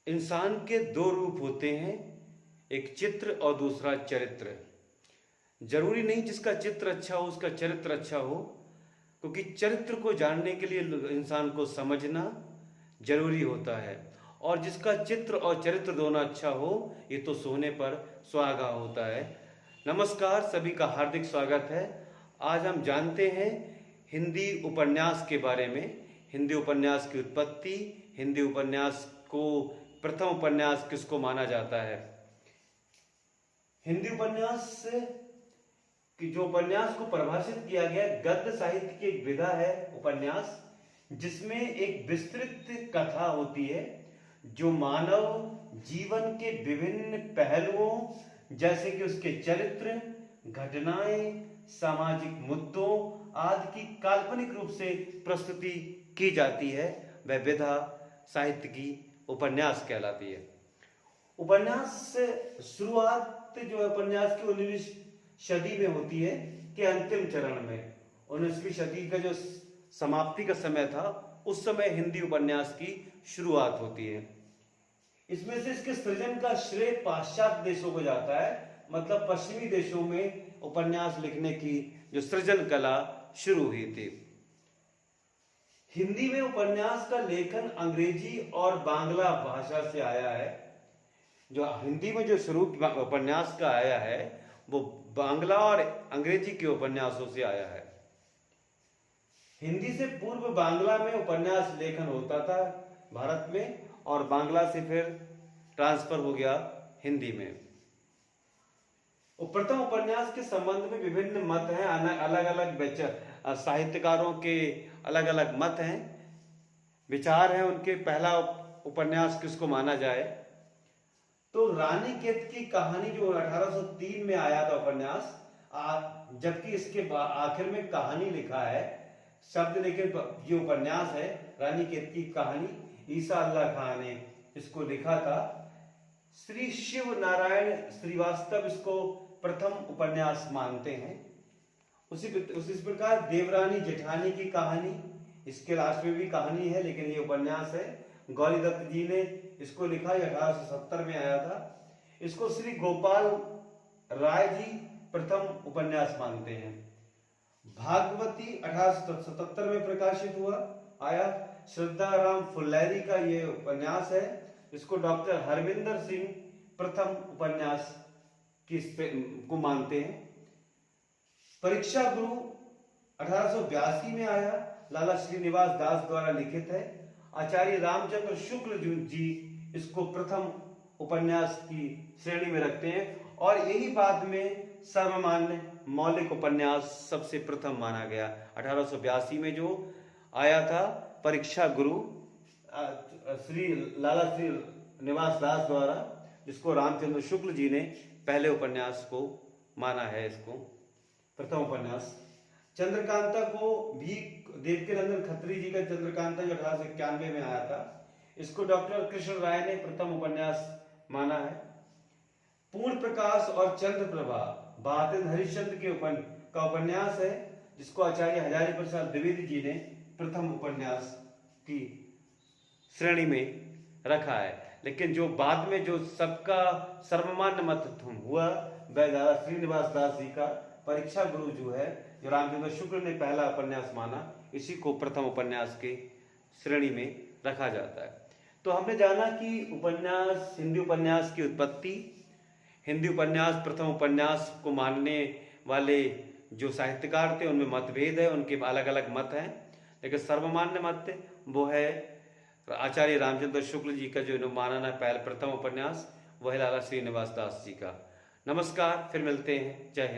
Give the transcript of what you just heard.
इंसान के दो रूप होते हैं, एक चित्र और दूसरा चरित्र। जरूरी नहीं जिसका चित्र अच्छा हो उसका चरित्र अच्छा हो, क्योंकि चरित्र को जानने के लिए इंसान को समझना जरूरी होता है। और जिसका चित्र और चरित्र दोनों अच्छा हो ये तो सोने पर सुहागा होता है। नमस्कार, सभी का हार्दिक स्वागत है। आज हम जानते हैं हिंदी उपन्यास के बारे में, हिंदी उपन्यास की उत्पत्ति, हिंदी उपन्यास को प्रथम उपन्यास किसको माना जाता है। हिंदी उपन्यास कि जो उपन्यास को परिभाषित किया गया, गद्य साहित्य की एक विधा है उपन्यास, जिसमें एक विस्तृत कथा होती है जो मानव जीवन के विभिन्न पहलुओं जैसे कि उसके चरित्र, घटनाएं, सामाजिक मुद्दों आदि की काल्पनिक रूप से प्रस्तुति की जाती है। वह विधा साहित्य की उपन्यास कहलाती है। उपन्यास शुरुआत जो है उपन्यास की 19वीं सदी में होती है कि अंतिम चरण में 19वीं सदी का जो समाप्ति का समय था उस समय हिंदी उपन्यास की शुरुआत होती है। इसमें से इसके सृजन का श्रेय पाश्चात्य देशों को जाता है, मतलब पश्चिमी देशों में उपन्यास लिखने की जो सृजन कला शुरू हुई थी। हिंदी में उपन्यास का लेखन अंग्रेजी और बांग्ला भाषा से आया है। जो हिंदी में जो स्वरूप उपन्यास का आया है वो बांग्ला और अंग्रेजी के उपन्यासों से आया है। हिंदी से पूर्व बांग्ला में उपन्यास लेखन होता था भारत में, और बांग्ला से फिर ट्रांसफर हो गया हिंदी में। प्रथम उपन्यास के संबंध में विभिन्न मत हैं, अलग अलग साहित्यकारों के अलग अलग मत हैं, विचार हैं उनके। पहला उपन्यास किसको माना जाए तो रानी केत की कहानी जो 1803 में आया था उपन्यास, जबकि इसके आखिर में कहानी लिखा है शब्द, लेकिन ये उपन्यास है रानी केत की कहानी। ईसा अल्लाह खान ने इसको लिखा था। श्री शिव नारायण श्रीवास्तव इसको प्रथम उपन्यास मानते हैं। उसी प्रकार देवरानी जेठानी की कहानी, इसके लास्ट में भी कहानी है लेकिन ये उपन्यास है। गौरी दत्त जी ने इसको लिखा, 1870 में आया था। इसको श्री गोपाल राय जी प्रथम उपन्यास मानते हैं। भागवती 1877 में प्रकाशित हुआ आया। श्रद्धा राम फुल्लैरी का ये उपन्यास है, इसको डॉक्टर हरविंदर सिंह प्रथम उपन्यास को मानते हैं। परीक्षा गुरु 1882 में आया, लाला श्रीनिवास दास द्वारा लिखित है। आचार्य रामचंद्र शुक्ल जी इसको प्रथम उपन्यास की श्रेणी में रखते हैं, और यही बाद में सर्वमान्य मौलिक उपन्यास सबसे प्रथम माना गया। 1882 में जो आया था परीक्षा गुरु लाला श्री निवास दास द्वारा, जिसको रामचंद्र शुक्ल जी ने पहले उपन्यास को माना है, इसको प्रथम उपन्यास। चंद्रकांता को भी देवकीनंदन खत्री जी का चंद्रकांता जो 1891 में आया था, इसको डॉक्टर कृष्ण राय ने प्रथम उपन्यास माना है। पूर्ण प्रकाश और चंद्र प्रभा बहादुर हरिश्चंद्र के उपन्यास है, जिसको आचार्य हजारी प्रसाद द्विवेदी जी ने प्रथम उपन्यास की श्रेणी में रखा है। लेकिन जो बाद में जो सबका सर्वमान्य मत हुआ वह दादा श्रीनिवास दास जी का परीक्षा गुरु जो है, जो रामचंद्र शुक्ल ने पहला उपन्यास माना, इसी को प्रथम उपन्यास के श्रेणी में रखा जाता है। तो हमने जाना कि उपन्यास, हिंदी उपन्यास की उत्पत्ति, हिंदी उपन्यास प्रथम उपन्यास को मानने वाले जो साहित्यकार थे उनमें मतभेद है, उनके अलग अलग मत हैं, लेकिन सर्वमान्य मत वो है आचार्य रामचंद्र शुक्ल जी का जो मानना है पहला प्रथम उपन्यास, वह लाला श्रीनिवास दास जी का। नमस्कार, फिर मिलते हैं। जय हिंद।